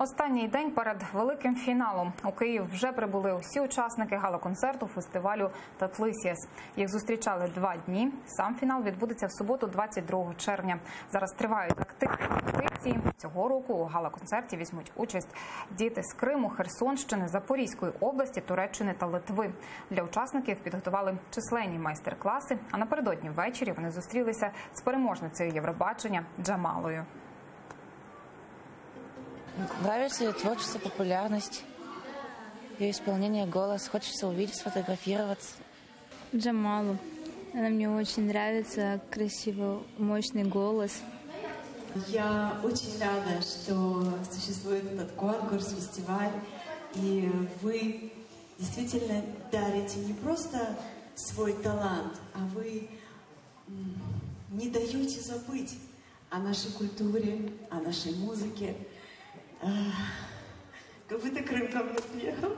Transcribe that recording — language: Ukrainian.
Останній день перед великим фіналом. У Київ вже прибули усі учасники гала-концерту фестивалю «Татлисіас». Їх зустрічали 2 дні. Сам фінал відбудеться в суботу, 22 червня. Зараз тривають активні репетиції. Цього року у гала-концерті візьмуть участь діти з Криму, Херсонщини, Запорізької області, Туреччини та Литви. Для учасників підготували численні майстер-класи, а напередодні ввечері вони зустрілися з переможницею Євробачення Джамалою. Нравится ее творчество, популярность, ее исполнение, голос. Хочется увидеть, сфотографироваться. Джамалу. Она мне очень нравится, красивый, мощный голос. Я очень рада, что существует этот конкурс, фестиваль, и вы действительно дарите не просто свой талант, а вы не даете забыть о нашей культуре, о нашей музыке. Как будто Крым ко мне приехал.